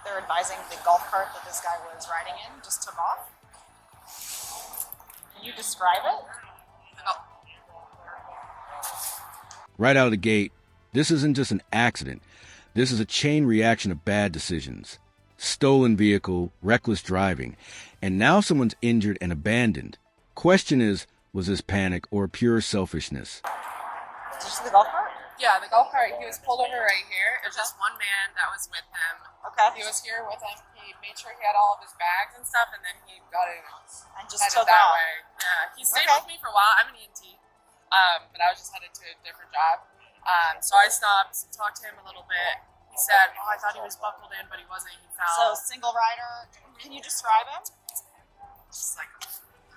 they're advising the golf cart that this guy was riding in just took off. Can you describe it? Oh. Right out of the gate, this isn't just an accident. This is a chain reaction of bad decisions. Stolen vehicle, reckless driving, and now someone's injured and abandoned. Question is, was this panic or pure selfishness? Did you see the golf cart? Yeah, the golf cart, he was pulled over right here. It was just one man that was with him. Okay. He was here with him. He made sure he had all of his bags and stuff, and then he got in And just headed took that off. way. Yeah, he stayed Okay. with me for a while. I'm an ENT, but I was just headed to a different job. So I stopped, talked to him a little bit. He said, I thought he was buckled in, but he wasn't. He So fell. single rider. Can you describe him? Just like,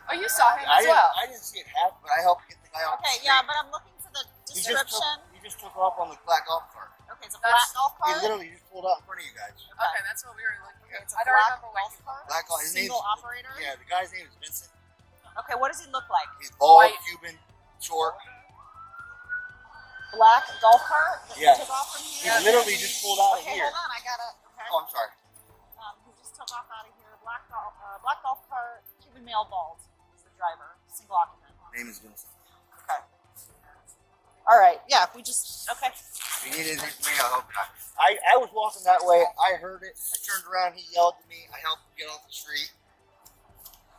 oh, you saw him as well. I didn't see it happen, but I helped get the guy off Okay, the street. yeah, but I'm looking for the He description. just took off on the black golf cart. Okay, it's a black golf He cart. literally just pulled out in front of you guys. Okay, that's what we were looking at. It's a I don't black remember what golf cart. Black golf. His Single name's, operator. Yeah, the guy's name is Vincent. Okay, what does he look like? He's bald, White. Cuban, short. Black golf cart that Yeah. he took off from He here. literally just pulled out of Okay, here. hold on, I gotta. Okay. Oh, I'm sorry. He just took off out of here. Black golf cart. Cuban male, bald. Is the driver. Single occupant. Name is Vincent. Okay. All right. Yeah. We just. Okay. If you need anything from me, I'll help you. I was walking that way. I heard it. I turned around. He yelled at me. I helped him get off the street.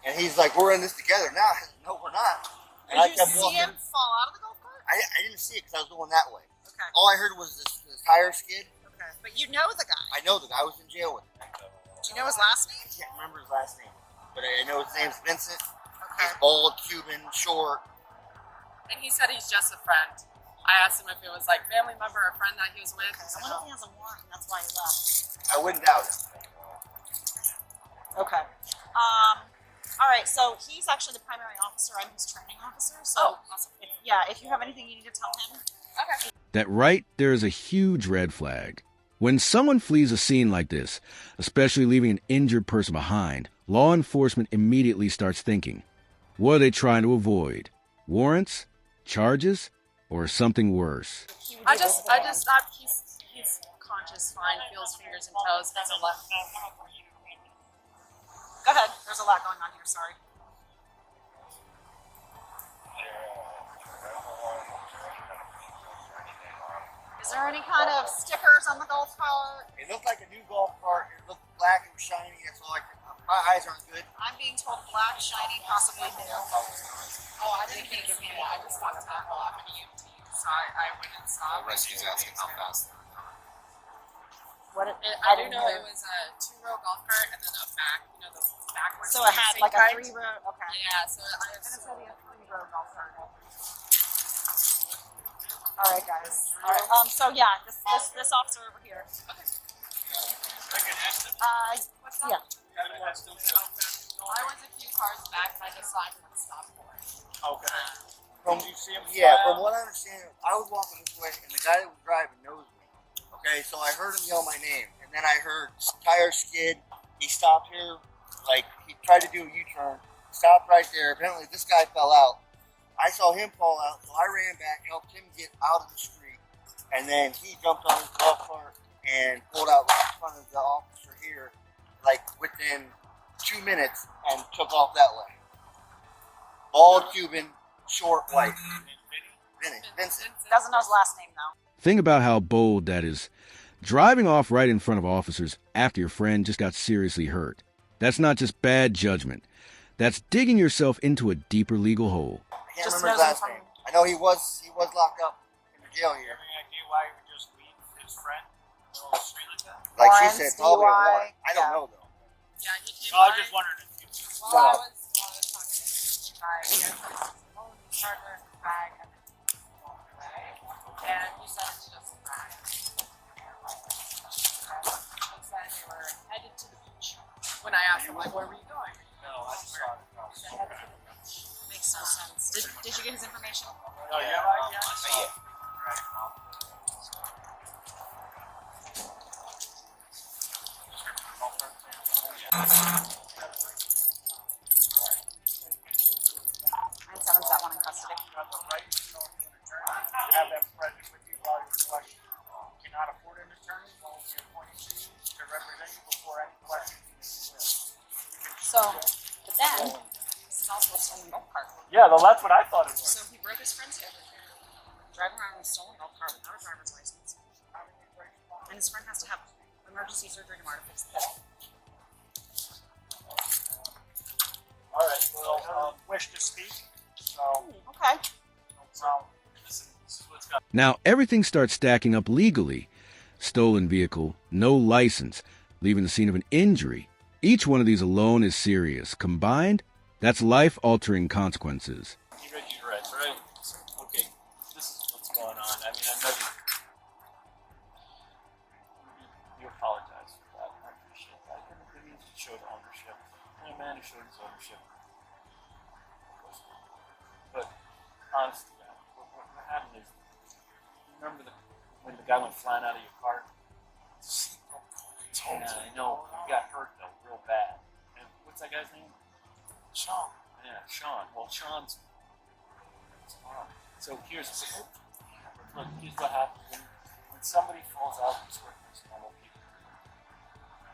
And he's like, "We're in this together now." I said, "No, we're not." And I Did you kept see walking. him fall out of the golf cart? I didn't see it because I was going that way. Okay. All I heard was this tire skid. Okay. But you know the guy. I know the guy. I was in jail with him. Do you know his last name? I can't remember his last name, but I know his name's Vincent. Okay. He's bald, Cuban, short. And he said he's just a friend. I asked him if it was like family member or friend that he was with. Okay. He I said wonder if no. he has a warrant. That's why he left. I wouldn't doubt it. Okay. All right. So he's actually the primary officer. I'm his training officer. So Awesome. if you have anything you need to tell him. Okay. That right there is a huge red flag. When someone flees a scene like this, especially leaving an injured person behind, law enforcement immediately starts thinking, what are they trying to avoid? Warrants? Charges? Or something worse? I just thought he's conscious, fine, feels fingers and toes, has a left. Go ahead. There's a lot going on here. Sorry. Is there any kind of stickers on the golf cart? It looked like a new golf cart. It looked black and shiny. That's all I could. My eyes aren't good. I'm being told black, shiny, possibly new. Oh, I didn't think of me. I just thought that I'm an EMT, so I went and saw. Rescue's asking how fast. What? I do know it was a 2-row golf cart and then a back, the backwards. So it had facing like a cart. 3-row. Okay. Yeah, so I And it's gonna be a 3-row golf cart. All right, guys. All right. So yeah, this officer over here. Okay. What's that? Yeah. I was a few cars back, and I just saw him and stopped for it. Okay. From from what I understand, I was walking this way, and the guy that was driving knows me. Okay, so I heard him yell my name, and then I heard tire skid. He stopped here, like he tried to do a U-turn. Stopped right there. Apparently, this guy fell out. I saw him fall out, so I ran back, helped him get out of the street, and then he jumped on his golf cart and pulled out right in front of the officer here, like within 2 minutes, and took off that way. Bald, Cuban, short, white. Vincent. Doesn't know his last name though. Think about how bold that is. Driving off right in front of officers after your friend just got seriously hurt. That's not just bad judgment. That's digging yourself into a deeper legal hole. I can't Just remember his knows him last from- name. I know he was locked up in the jail here. Any idea why he would just leave his friend on the street like that? Like Warrants, she said, probably a DUI, warrant. I don't yeah. know though. Yeah, he came So I was by. just wondering if you While I was talking to him, he had his phone, charger, and bag, and then he walked away. And he said it's just a bag. He said they were headed to the beach. When I asked him, like, where were you going? know. I just saw it across the They street. headed to the beach. Makes no sense. Did you get his information? Oh, yeah, yeah. I saw it. Right. Someone's got one in custody. You have the right to go to an attorney. You have them present with you while you're questioned. You cannot afford an attorney. Will be appointed to you to represent you before but then, this is also a stolen golf cart. Yeah, well, that's what I thought it was. So he broke his friend's hip, driving around with a stolen golf cart without a driver's license. And his friend has to have emergency surgery tomorrow to fix the hip. All right, well, wish to speak. So, Okay. no problem. This is what's got. Now, everything starts stacking up legally. Stolen vehicle, no license, leaving the scene of an injury. Each one of these alone is serious. Combined, that's life-altering consequences. You read your rights, right? Okay, this is what's going on. I mean, I know you apologize for that. I appreciate that. It means you showed ownership. And a man who showed his ownership. But, honestly, what happened is, remember when the guy went flying out of your car? Yeah, I know. He got hurt, though, real bad. And what's that guy's name? Sean. Yeah, Sean. Well, Sean's. So here's what happens when somebody falls out of this work with normal people.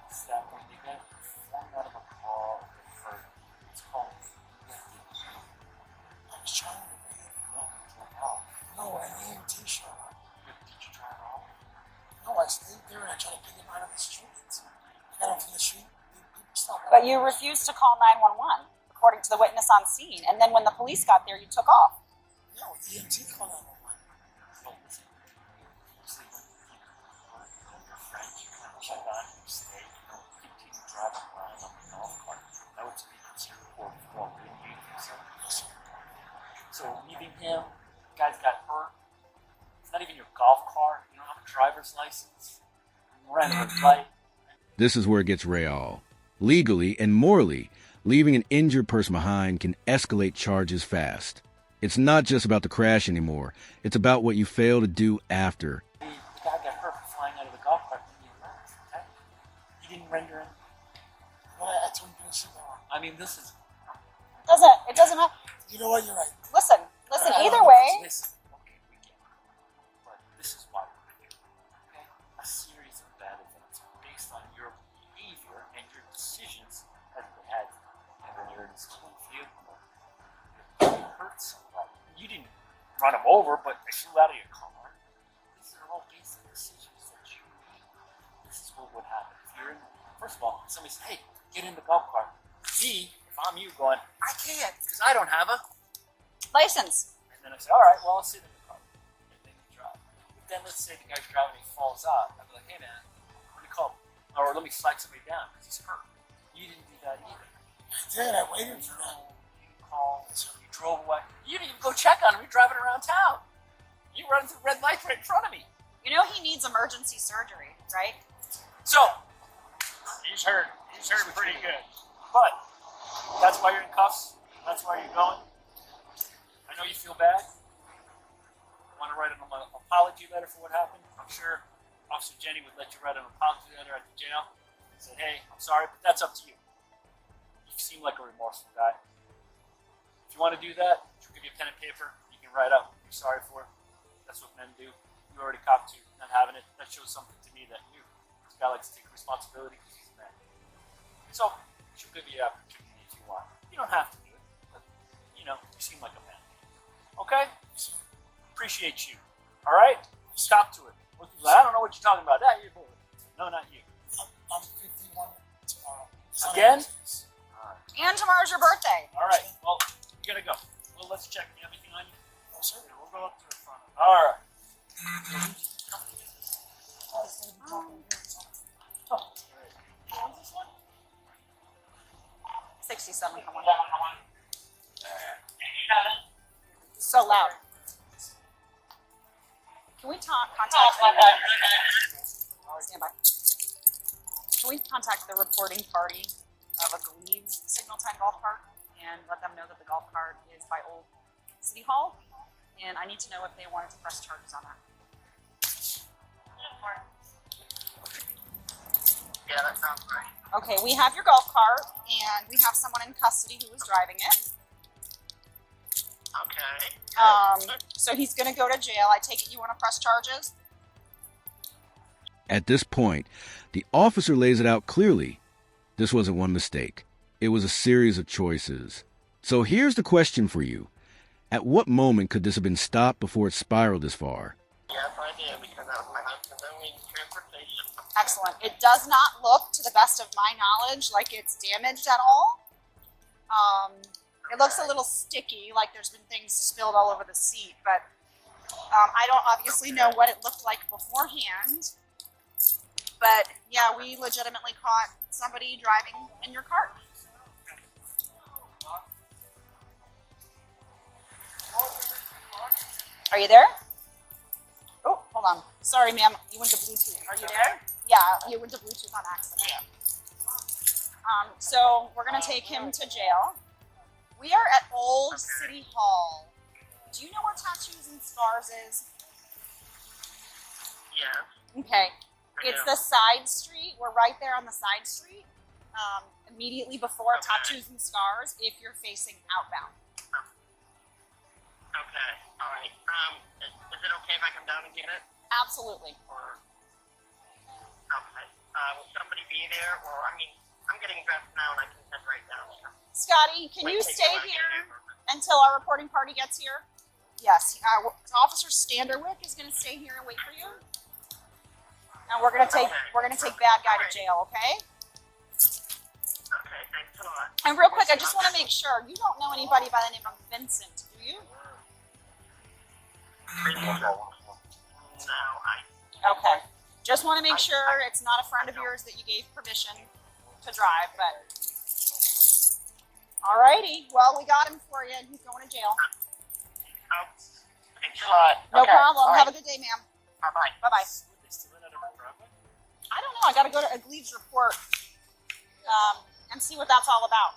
It's that when they get flung out of a car or get hurt, it's called lifting. I was trying to read. No, drop off. No, I named T-shirt. Did you drive off? No, I stayed there and I tried to pick him out of the streets. I got him from the street. People stopped. But you refused to call 911, according to the witness on scene. And then when the police got there, you took off. No, the EMT called 911. Well, listen. Usually when people hurt your friend, you kind of check on him, stay, continue driving around on the golf cart. That would be considered poor form. Wouldn't you think so? So leaving him, the guy's got hurt. It's not even your golf car. You don't have a driver's license. You ran a red light. This is where it gets real. Legally and morally, leaving an injured person behind can escalate charges fast. It's not just about the crash anymore. It's about what you fail to do after. The guy got hurt flying out of the golf cart when he left. Okay? He didn't render him. Well, I told him to sit down. I mean, this is. It doesn't matter. You know what? You're right. Listen, either way, Listen, okay, we get it. But this is why we're here. Okay? A series of bad events based on your behavior and your decisions has had. And when you're in a stolen vehicle, you hurt somebody. You didn't run him over, but they flew out of your car. These are all basic decisions that you make. This is what would happen. If you're in, first of all, somebody says, hey, get in the golf cart. Me, if I'm you, going, I can't, because I don't have a license. and then I say, all right, well, I'll sit in the car. And then you drive. But then let's say the guy's driving and he falls out. I'd be like, hey, man, let me call. Or let me flag somebody down because he's hurt. You didn't do that either. I did. I waited for that. You called. You drove away. You didn't even go check on him. You're driving around town. You run through red lights right in front of me. You know he needs emergency surgery, right? So, he's hurt. He's hurt pretty good. But that's why you're in cuffs. That's why you're going. I know you feel bad. Want to write an apology letter for what happened? I'm sure Officer Jenny would let you write an apology letter at the jail. Say, hey, I'm sorry, but that's up to you. You seem like a remorseful guy. If you want to do that, she'll give you a pen and paper. You can write out what you're sorry for. That's what men do. You already copped to not having it. That shows something to me that you, this guy likes to take responsibility because he's a man. So, she'll give you the opportunity if you want. You don't have to do it, but, you seem like a man. Okay? Appreciate you. All right? Stop to it. I don't know what you're talking about. That you. No, not you. I'm 51 tomorrow. Again? All right. And tomorrow's your birthday. All right. Well, you gotta go. Well, let's check. You have anything on you? No, sir. We'll go up to the front. All right. Oh. 67, come on. So loud. Can we contact stand by. Can we contact the reporting party of a Gleaves Signal 10 golf cart and let them know that the golf cart is by Old City Hall? And I need to know if they wanted to press charges on that. Yeah, that sounds right. Okay, we have your golf cart and we have someone in custody who was driving it. Okay. So he's going to go to jail. I take it you want to press charges? At this point, the officer lays it out clearly. This wasn't one mistake. It was a series of choices. So here's the question for you. At what moment could this have been stopped before it spiraled this far? Yes, I did, because that was my husband's only transportation. Excellent. It does not look, to the best of my knowledge, like it's damaged at all. It looks a little sticky, like there's been things spilled all over the seat, but I don't obviously know what it looked like beforehand. But yeah, we legitimately caught somebody driving in your cart. Are you there? Oh, hold on. Sorry, ma'am. You went to Bluetooth. Are you there? Yeah, you went to Bluetooth on accident. Yeah. So we're going to take him to jail. We are at Old City Hall. Do you know where Tattoos and Scars is? Yeah. Okay. It's the side street. We're right there on the side street. Immediately before Tattoos and Scars if you're facing outbound. Okay. All right. Is it okay if I come down and get it? Absolutely. Or okay. Will somebody be there? Or I'm getting dressed now and I can head right down there. Scotty, can you stay here until our reporting party gets here? Yes. Officer Standerwick is going to stay here and wait for you. And we're gonna take bad guy to jail, okay? Okay, thanks a lot. And real quick, I just want to make sure you don't know anybody by the name of Vincent, do you? No, Okay. Just want to make sure it's not a friend of yours that you gave permission to drive, but. Alrighty, well, we got him for you, and he's going to jail. Oh, thanks a lot. No problem. Have a good day, ma'am. Bye-bye. Bye-bye. They steal it out of our driveway? I don't know. I got to go to Gleaves report and see what that's all about.